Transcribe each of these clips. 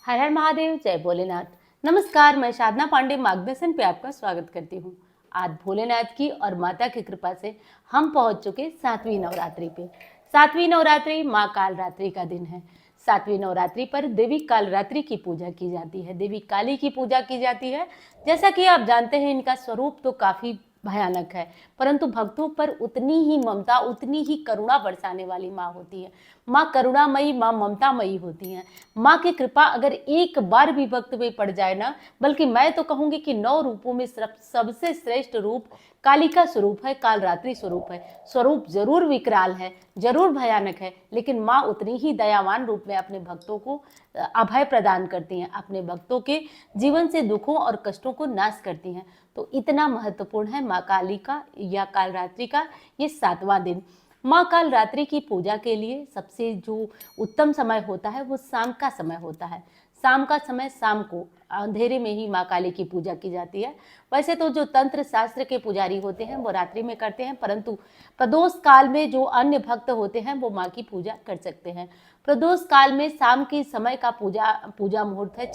हर हर महादेव, जय भोलेनाथ। नमस्कार, मैं साधना पांडे मार्गदर्शन पे आपका स्वागत करती हूँ। आज भोलेनाथ की और माता की कृपा से हम पहुंच चुके 7वीं नवरात्रि पे। 7वीं नवरात्रि माँ कालरात्रि का दिन है। 7वीं नवरात्रि पर देवी कालरात्रि की पूजा की जाती है, देवी काली की पूजा की जाती है। जैसा कि आप जानते हैं, इनका स्वरूप तो काफी भयानक है, परंतु भक्तों पर उतनी ही ममता, उतनी ही करुणा बरसाने वाली माँ होती है। माँ करुणामयी, माँ ममतामयी होती हैं। माँ की कृपा अगर एक बार भी भक्त में पड़ जाए ना, बल्कि मैं तो कहूंगी कि 9 रूपों में सबसे श्रेष्ठ रूप कालिका स्वरूप है, कालरात्रि स्वरूप है। स्वरूप जरूर विकराल है, जरूर भयानक है, लेकिन माँ उतनी ही दयावान रूप में अपने भक्तों को अभय प्रदान करती हैं, अपने भक्तों के जीवन से दुखों और कष्टों को नाश करती हैं। तो इतना महत्वपूर्ण है माँ काली का या कालरात्रि का ये 7वां दिन। माँ कालरात्रि की पूजा के लिए सबसे जो उत्तम समय होता है वो शाम का समय होता है। शाम का समय, शाम को अंधेरे में ही माँ काली की पूजा की जाती है। वैसे तो जो तंत्र शास्त्र के पुजारी होते हैं वो रात्रि में करते हैं, परंतु प्रदोष काल में जो अन्य भक्त होते हैं वो माँ की पूजा कर सकते हैं। प्रदोष काल में शाम के समय का पूजा मुहूर्त है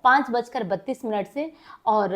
5:32 से, और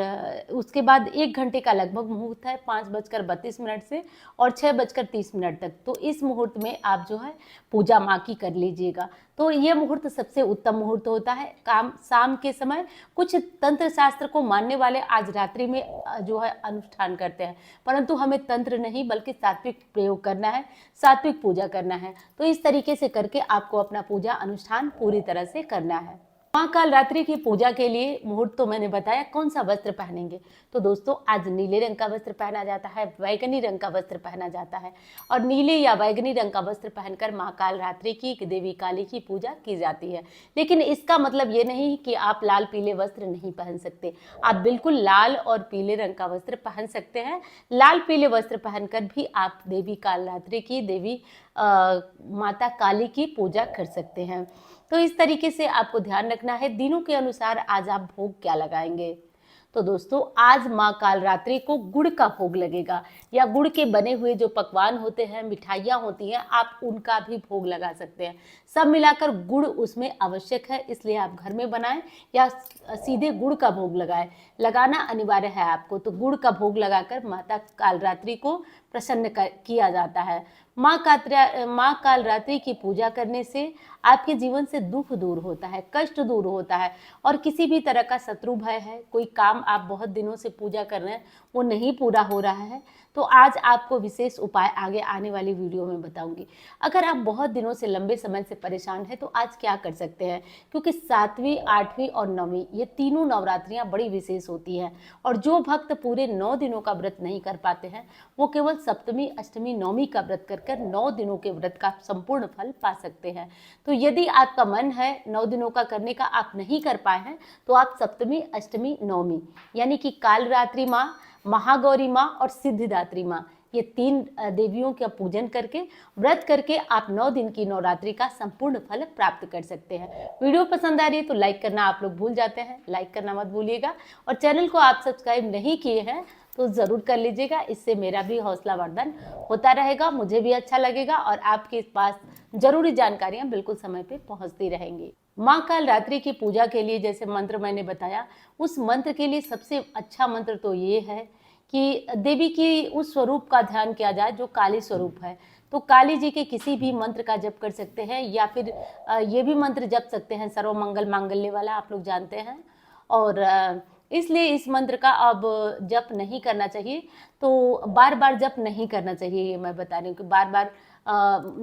उसके बाद 1 घंटे का लगभग मुहूर्त है 5:32 से और 6:30 तक। तो इस मुहूर्त में आप जो है पूजा माँ की कर लीजिएगा। तो ये मुहूर्त सबसे उत्तम मुहूर्त होता है। काम शाम के समय कुछ तंत्र शास्त्र को मानने वाले आज रात्रि में जो है अनुष्ठान करते हैं, परंतु हमें तंत्र नहीं बल्कि सात्विक प्रयोग करना है, सात्विक पूजा करना है। तो इस तरीके से करके आपको अपना पूजा अनुष्ठान पूरी तरह से करना है। माँ कालरात्रि की पूजा के लिए मुहूर्त तो मैंने बताया। कौन सा वस्त्र पहनेंगे, तो दोस्तों आज नीले रंग का वस्त्र पहना जाता है, बैगनी रंग का वस्त्र पहना जाता है, और नीले या बैगनी रंग का वस्त्र पहनकर माँ कालरात्रि की, देवी काली की पूजा की जाती है। लेकिन इसका मतलब ये नहीं कि आप लाल पीले वस्त्र नहीं पहन सकते। आप बिल्कुल लाल और पीले रंग का वस्त्र पहन सकते हैं। लाल पीले वस्त्र पहनकर भी आप देवी कालरात्रि की, देवी माता काली की पूजा कर सकते हैं। तो इस तरीके से आपको ध्यान रखना है। दिनों के अनुसार आज आप भोग क्या लगाएंगे, तो दोस्तों आज माँ कालरात्रि को गुड़ का भोग लगेगा, या गुड़ के बने हुए जो पकवान होते हैं, मिठाइयाँ होती हैं, आप उनका भी भोग लगा सकते हैं। सब मिलाकर गुड़ उसमें आवश्यक है, इसलिए आप घर में बनाएं या सीधे गुड़ का भोग लगाएं। लगाना अनिवार्य है आपको। तो गुड़ का भोग लगाकर माता कालरात्रि को प्रसन्न किया जाता है। माँ कालरात्रि की पूजा करने से आपके जीवन से दुख दूर होता है, कष्ट दूर होता है, और किसी भी तरह का शत्रु भय है, कोई काम आप बहुत दिनों से पूजा कर रहे हैं वो नहीं पूरा हो रहा है, तो आज आपको विशेष उपाय आगे आने वाली वीडियो में बताऊंगी। अगर आप बहुत दिनों से, लंबे समय से परेशान हैं तो आज क्या कर सकते हैं, क्योंकि 7वीं, 8वीं और 9वीं ये तीनों नवरात्रियां बड़ी विशेष होती हैं, और जो भक्त पूरे 9 दिनों का व्रत नहीं कर पाते हैं वो केवल सप्तमी, अष्टमी, नौमी का व्रत कर 9 दिनों के व्रत का संपूर्ण फल पा सकते हैं। तो यदि आपका मन है 9 दिनों का करने का, आप नहीं कर पाए हैं, तो आप सप्तमी, अष्टमी, नौमी यानी कि कालरात्रि माँ, महागौरी माँ और सिद्धिदात्री माँ, ये 3 देवियों का पूजन करके, व्रत करके आप 9 दिन की नवरात्रि का संपूर्ण फल प्राप्त कर सकते हैं। वीडियो पसंद आ रही है तो लाइक करना आप लोग भूल जाते हैं, लाइक करना मत भूलिएगा, और चैनल को आप सब्सक्राइब नहीं किए हैं तो ज़रूर कर लीजिएगा। इससे मेरा भी हौसला वर्धन होता रहेगा, मुझे भी अच्छा लगेगा, और आपके पास जरूरी जानकारियां बिल्कुल समय पे पहुंचती रहेंगी। माँ कालरात्रि की पूजा के लिए जैसे मंत्र मैंने बताया, उस मंत्र के लिए सबसे अच्छा मंत्र तो ये है कि देवी की उस स्वरूप का ध्यान किया जाए जो काली स्वरूप है। तो काली जी के किसी भी मंत्र का जप कर सकते हैं, या फिर ये भी मंत्र जप सकते हैं, सर्वमंगल मांगल्य वाला, आप लोग जानते हैं। और इसलिए इस मंत्र का अब जप नहीं करना चाहिए। तो बार बार जप नहीं करना चाहिए, ये मैं बता रही हूँ कि बार बार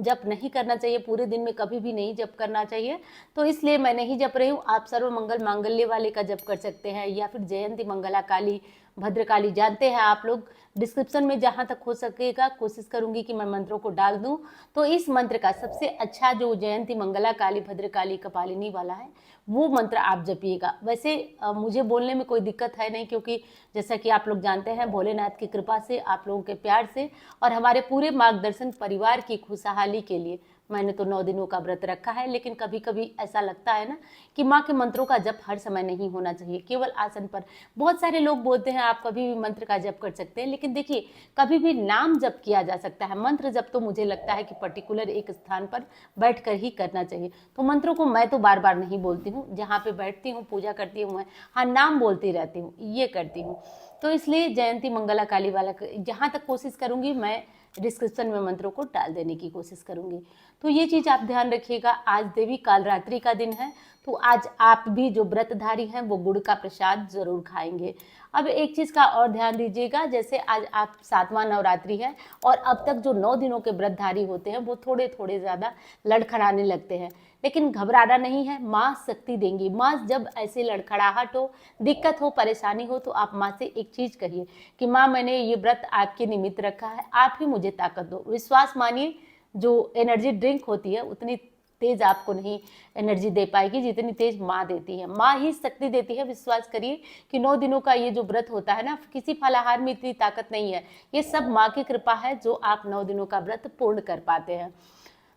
जप नहीं करना चाहिए, पूरे दिन में कभी भी नहीं जप करना चाहिए। तो इसलिए मैं नहीं जप रही हूँ। आप सर्वमंगल मांगल्य वाले का जप कर सकते हैं, या फिर जयंती मंगला काली, भद्रकाली, जानते हैं आप लोग। डिस्क्रिप्शन में जहाँ तक हो सकेगा कोशिश करूंगी कि मैं मंत्रों को डाल दूं। तो इस मंत्र का सबसे अच्छा जो जयंती मंगला काली, भद्रकाली, कपालिनी वाला है, वो मंत्र आप जपिएगा। वैसे मुझे बोलने में कोई दिक्कत है नहीं, क्योंकि जैसा कि आप लोग जानते हैं, भोलेनाथ की कृपा से, आप लोगों के प्यार से और हमारे पूरे मार्गदर्शन परिवार की खुशहाली के लिए मैंने तो 9 दिनों का व्रत रखा है, लेकिन कभी कभी ऐसा लगता है ना कि माँ के मंत्रों का जप हर समय नहीं होना चाहिए, केवल आसन पर। बहुत सारे लोग बोलते हैं आप कभी भी मंत्र का जप कर सकते हैं, लेकिन देखिए कभी भी नाम जप किया जा सकता है, मंत्र जप तो मुझे लगता है कि पर्टिकुलर एक स्थान पर बैठ कर ही करना चाहिए। तो मंत्रों को मैं तो बार बार नहीं बोलती हूँ, जहाँ पे बैठती हूँ पूजा करती हूँ मैं, हाँ नाम बोलती रहती हूँ, ये करती हूँ। तो इसलिए जयंती मंगला काली वाला जहाँ तक कोशिश करूँगी मैं डिस्क्रिप्शन में मंत्रों को डाल देने की कोशिश करूँगी। तो ये चीज़ आप ध्यान रखिएगा। आज देवी कालरात्रि का दिन है, तो आज आप भी जो व्रतधारी हैं वो गुड़ का प्रसाद जरूर खाएंगे। अब एक चीज़ का और ध्यान दीजिएगा, जैसे आज आप 7वां नवरात्रि है और अब तक जो 9 दिनों के व्रतधारी होते हैं वो थोड़े थोड़े ज़्यादा लड़खड़ाने लगते हैं, लेकिन घबराना नहीं है, माँ शक्ति देंगी। माँ जब ऐसे लड़खड़ाहट हो, दिक्कत हो, परेशानी हो, तो आप माँ से एक चीज़ कहिए कि माँ मैंने ये व्रत आपके निमित्त रखा है, आप ही मुझे ताकत दो। विश्वास मानिए, जो एनर्जी ड्रिंक होती है उतनी तेज आपको नहीं एनर्जी दे पाएगी जितनी तेज माँ देती है। माँ ही शक्ति देती है। विश्वास करिए कि 9 दिनों का ये जो व्रत होता है ना, किसी फलाहार में इतनी ताकत नहीं है, ये सब माँ की कृपा है जो आप 9 दिनों का व्रत पूर्ण कर पाते हैं।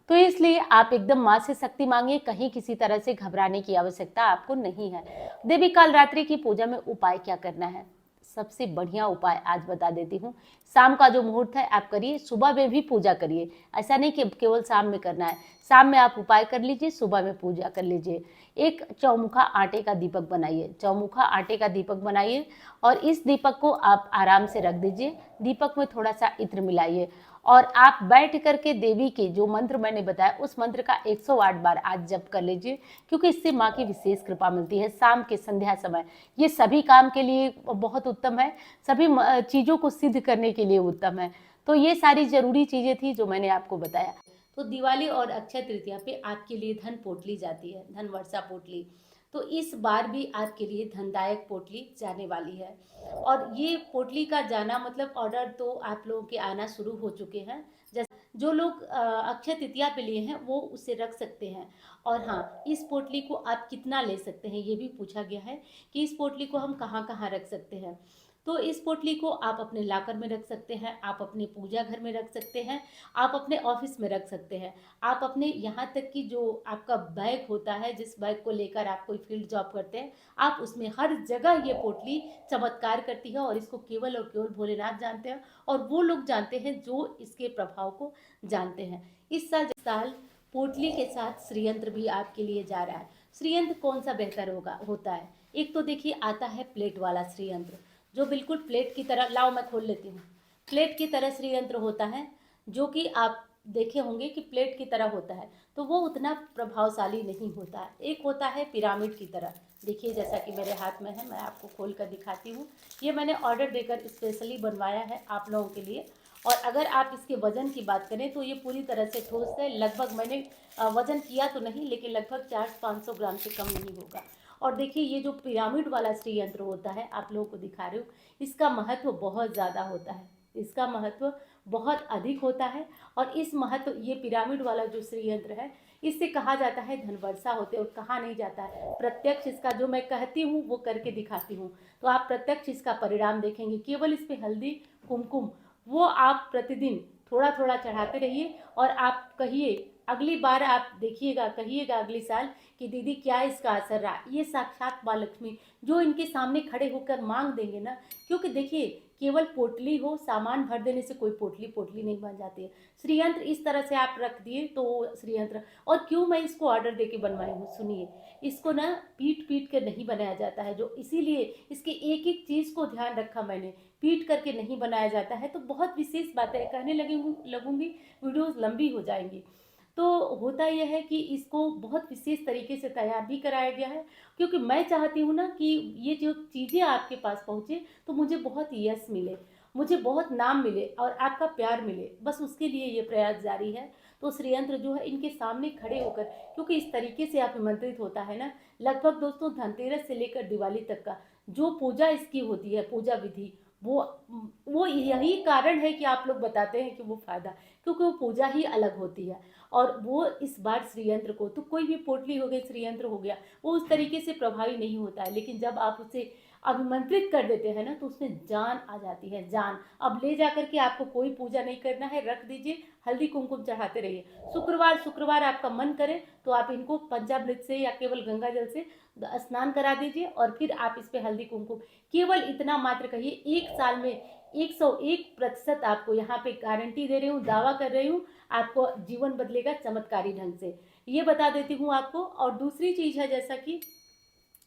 तो इसलिए आप एकदम माँ से शक्ति मांगिए, कहीं किसी तरह से घबराने की आवश्यकता आपको नहीं है। देवी कालरात्रि की पूजा में उपाय क्या करना है, सबसे बढ़िया उपाय आज बता देती हूँ। शाम का जो मुहूर्त है आप करिए, सुबह में भी पूजा करिए, ऐसा नहीं कि केवल शाम में करना है। शाम में आप उपाय कर लीजिए, सुबह में पूजा कर लीजिए। एक चौमुखा आटे का दीपक बनाइए, चौमुखा आटे का दीपक बनाइए और इस दीपक को आप आराम से रख दीजिए। दीपक में थोड़ा सा इत्र मिलाइए और आप बैठ करके देवी के जो मंत्र मैंने बताया उस मंत्र का 108 बार आज जप कर लीजिए, क्योंकि इससे माँ की विशेष कृपा मिलती है। शाम के संध्या समय ये सभी काम के लिए बहुत उत्तम है, सभी चीज़ों को सिद्ध करने के लिए उत्तम है। तो ये सारी जरूरी चीज़ें थी जो मैंने आपको बताया। तो दिवाली और अक्षय तृतीया पे आपके लिए धन पोटली जाती है, धन वर्षा पोटली। तो इस बार भी आपके लिए धनदायक पोटली जाने वाली है। और ये पोटली का जाना मतलब ऑर्डर तो आप लोगों के आना शुरू हो चुके हैं। जैसे जो लोग अक्षय तृतीया पे लिए हैं वो उसे रख सकते हैं। और हाँ, इस पोटली को आप कितना ले सकते हैं ये भी पूछा गया है कि इस पोटली को हम कहाँ कहाँ रख सकते हैं। तो इस पोटली को आप अपने लॉकर में रख सकते हैं, आप अपने पूजा घर में रख सकते हैं, आप अपने ऑफिस में रख सकते हैं, आप अपने यहाँ तक कि जो आपका बैग होता है, जिस बैग को लेकर आप कोई फील्ड जॉब करते हैं, आप उसमें हर जगह ये पोटली चमत्कार करती है। और इसको केवल और केवल भोलेनाथ जानते हैं और वो लोग जानते हैं जो इसके प्रभाव को जानते हैं। इस साल पोटली के साथ श्रीयंत्र भी आपके लिए जा रहा है। श्रीयंत्र कौन सा बेहतर होता है, एक तो देखिए आता है प्लेट वाला श्रीयंत्र, जो बिल्कुल प्लेट की तरह, लाओ मैं खोल लेती हूँ, प्लेट की तरह श्रीयंत्र होता है, जो कि आप देखे होंगे कि प्लेट की तरह होता है, तो वो उतना प्रभावशाली नहीं होता है। एक होता है पिरामिड की तरह, देखिए जैसा कि मेरे हाथ में है, मैं आपको खोल कर दिखाती हूँ। ये मैंने ऑर्डर देकर स्पेशली बनवाया है आप लोगों के लिए। और अगर आप इसके वजन की बात करें तो ये पूरी तरह से ठोस है, लगभग मैंने वजन किया तो नहीं, लेकिन लगभग 400-500 ग्राम से कम नहीं होगा। और देखिए ये जो पिरामिड वाला श्रीयंत्र होता है, आप लोगों को दिखा रही हूँ, इसका महत्व बहुत ज़्यादा होता है, इसका महत्व बहुत अधिक होता है। और इस महत्व, ये पिरामिड वाला जो श्रीयंत्र है, इससे कहा जाता है धनवर्षा होते, और कहा नहीं जाता है, प्रत्यक्ष इसका जो मैं कहती हूँ वो करके दिखाती हूँ, तो आप प्रत्यक्ष इसका परिणाम देखेंगे। केवल इस पे हल्दी कुमकुम वो आप प्रतिदिन थोड़ा थोड़ा चढ़ाते रहिए और आप कहिए, अगली बार आप देखिएगा, कहिएगा अगले साल कि दीदी क्या इसका असर रहा। ये साक्षात माँ लक्ष्मी जो इनके सामने खड़े होकर मांग देंगे ना, क्योंकि देखिए केवल पोटली हो, सामान भर देने से कोई पोटली पोटली नहीं बन जाती है। श्रीयंत्र इस तरह से आप रख दिए तो श्रीयंत्र, और क्यों मैं इसको ऑर्डर देके बनवाई हूँ सुनिए, इसको ना पीट पीट कर नहीं बनाया जाता है, जो इसीलिए इसके एक एक चीज़ को ध्यान रखा मैंने, पीट करके नहीं बनाया जाता है। तो बहुत विशेष बातें कहने लगूंगी, वीडियोस लंबी हो जाएंगी। तो होता यह है कि इसको बहुत विशेष तरीके से तैयार भी कराया गया है, क्योंकि मैं चाहती हूँ ना कि ये जो चीज़ें आपके पास पहुँचे तो मुझे बहुत यश मिले, मुझे बहुत नाम मिले और आपका प्यार मिले, बस उसके लिए ये प्रयास जारी है। तो श्रीयंत्र जो है इनके सामने खड़े होकर, क्योंकि इस तरीके से आप आमंत्रित होता है ना, लगभग दोस्तों धनतेरस से लेकर दिवाली तक का जो पूजा इसकी होती है, पूजा विधि, वो यही कारण है कि आप लोग बताते हैं कि वो फायदा, क्योंकि वो पूजा ही अलग होती है। और वो इस बार श्रीयंत्र को, तो कोई भी पोटली हो गई, श्रीयंत्र हो गया, वो उस तरीके से प्रभावी नहीं होता है, लेकिन जब आप उसे अभिमंत्रित कर देते हैं ना, तो उसमें जान आ जाती है, जान। अब ले जा करके आपको कोई पूजा नहीं करना है, रख दीजिए, हल्दी कुमकुम चढ़ाते रहिए। शुक्रवार शुक्रवार आपका मन करे तो आप इनको पंचामृत से या केवल गंगा जल से स्नान करा दीजिए, और फिर आप इस पे हल्दी कुमकुम, केवल इतना मात्र कहिए, 1 साल में 101% आपको यहाँ पे गारंटी दे रही हूँ, दावा कर रही हूँ, आपको जीवन बदलेगा चमत्कारी ढंग से। ये बता देती हूँ आपको। और दूसरी चीज है, जैसा कि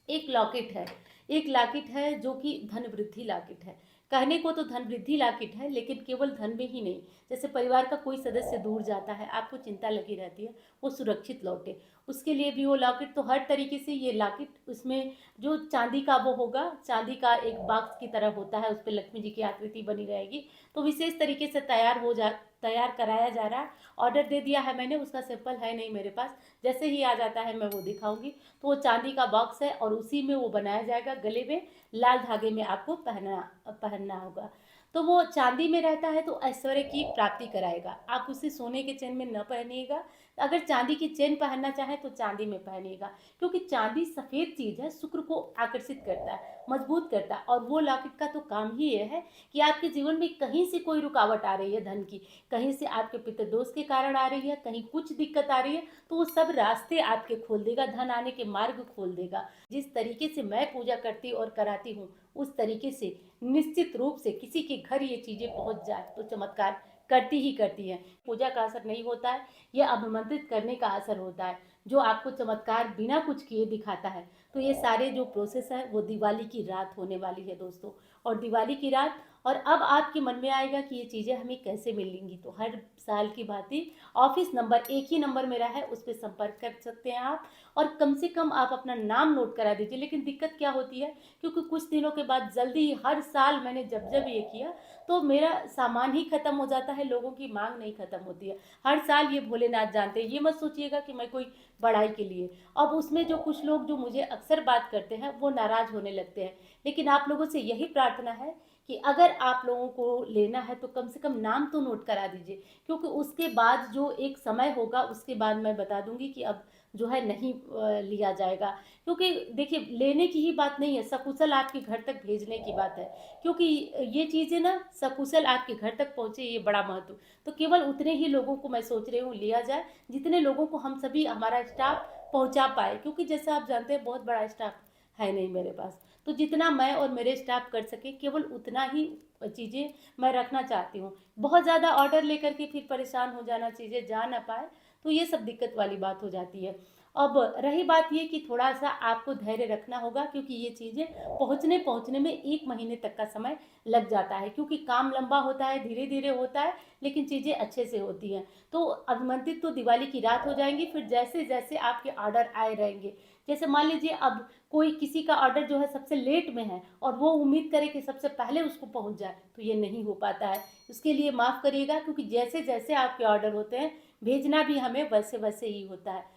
एक लॉकेट है, एक लॉकेट है जो कि धन वृद्धि लॉकेट है। कहने को तो धन वृद्धि लॉकेट है, लेकिन केवल धन में ही नहीं, जैसे परिवार का कोई सदस्य दूर जाता है, आपको चिंता लगी रहती है, वो सुरक्षित लौटे, उसके लिए भी वो लॉकेट। तो हर तरीके से ये लॉकेट, उसमें जो चांदी का वो होगा, चांदी का एक बॉक्स की तरह होता है, उस पर लक्ष्मी जी की आकृति बनी रहेगी। तो विशेष तरीके से तैयार कराया जा रहा है। ऑर्डर दे दिया है मैंने, उसका सैंपल है नहीं मेरे पास, जैसे ही आ जाता है मैं वो दिखाऊंगी। तो वो चांदी का बॉक्स है और उसी में वो बनाया जाएगा, गले में लाल धागे में आपको पहनना होगा। तो वो चांदी में रहता है तो ऐश्वर्य की प्राप्ति कराएगा। आप उसे सोने के चेन में न पहनिएगा, अगर चांदी की चेन पहनना चाहे तो चांदी में पहनिएगा, क्योंकि चांदी सफ़ेद चीज़ है, शुक्र को आकर्षित करता है, मजबूत करता है। और वो लॉकेट का तो काम ही ये है कि आपके जीवन में कहीं से कोई रुकावट आ रही है धन की, कहीं से आपके पितृदोष के कारण आ रही है, कहीं कुछ दिक्कत आ रही है, तो वो सब रास्ते आपके खोल देगा, धन आने के मार्ग खोल देगा। जिस तरीके से मैं पूजा करती और कराती हूँ, उस तरीके से निश्चित रूप से किसी के घर ये चीज़ें पहुँच जाए तो चमत्कार करती ही करती है। पूजा का असर नहीं होता है, यह अभिमंत्रित करने का असर होता है, जो आपको चमत्कार बिना कुछ किए दिखाता है। तो ये सारे जो प्रोसेस है वो दिवाली की रात होने वाली है दोस्तों। और दिवाली की रात, और अब आपके मन में आएगा कि ये चीज़ें हमें कैसे मिलेंगी, तो हर साल की बात ही, ऑफिस नंबर एक ही नंबर मेरा है, उस पर संपर्क कर सकते हैं आप। और कम से कम आप अपना नाम नोट करा दीजिए। लेकिन दिक्कत क्या होती है, क्योंकि कुछ दिनों के बाद जल्दी ही, हर साल मैंने जब जब ये किया तो मेरा सामान ही खत्म हो जाता है, लोगों की मांग नहीं खत्म होती है। हर साल ये भोलेनाथ जानते हैं, ये मत सोचिएगा कि मैं कोई बड़ाई के लिए। अब उसमें जो कुछ लोग जो मुझे अक्सर बात करते हैं वो नाराज होने लगते हैं, लेकिन आप लोगों से यही प्रार्थना है कि अगर आप लोगों को लेना है तो कम से कम नाम तो नोट करा दीजिए, क्योंकि उसके बाद जो एक समय होगा उसके बाद मैं बता दूंगी कि अब जो है नहीं लिया जाएगा। क्योंकि देखिए, लेने की ही बात नहीं है, सकुशल आपके घर तक भेजने की बात है। क्योंकि ये चीज़ें ना सकुशल आपके घर तक पहुँचे, ये बड़ा महत्व। तो केवल उतने ही लोगों को मैं सोच रही हूँ लिया जाए, जितने लोगों को हम सभी, हमारा स्टाफ पहुँचा पाए। क्योंकि जैसे आप जानते हैं बहुत बड़ा स्टाफ है नहीं मेरे पास, तो जितना मैं और मेरे स्टाफ कर सके केवल उतना ही चीज़ें मैं रखना चाहती हूँ। बहुत ज़्यादा ऑर्डर लेकर के फिर परेशान हो जाना, चीज़ें जा ना पाए, तो ये सब दिक्कत वाली बात हो जाती है। अब रही बात ये कि थोड़ा सा आपको धैर्य रखना होगा, क्योंकि ये चीज़ें पहुँचने में 1 महीने तक का समय लग जाता है, क्योंकि काम लंबा होता है, धीरे धीरे होता है, लेकिन चीज़ें अच्छे से होती हैं। तो अभिमंत्रित तो दिवाली की रात हो जाएंगी, फिर जैसे जैसे आपके ऑर्डर आए रहेंगे, जैसे मान लीजिए अब कोई किसी का ऑर्डर जो है सबसे लेट में है और वो उम्मीद करे कि सबसे पहले उसको पहुंच जाए, तो ये नहीं हो पाता है। उसके लिए माफ़ करिएगा, क्योंकि जैसे जैसे आपके ऑर्डर होते हैं भेजना भी हमें वैसे वैसे ही होता है।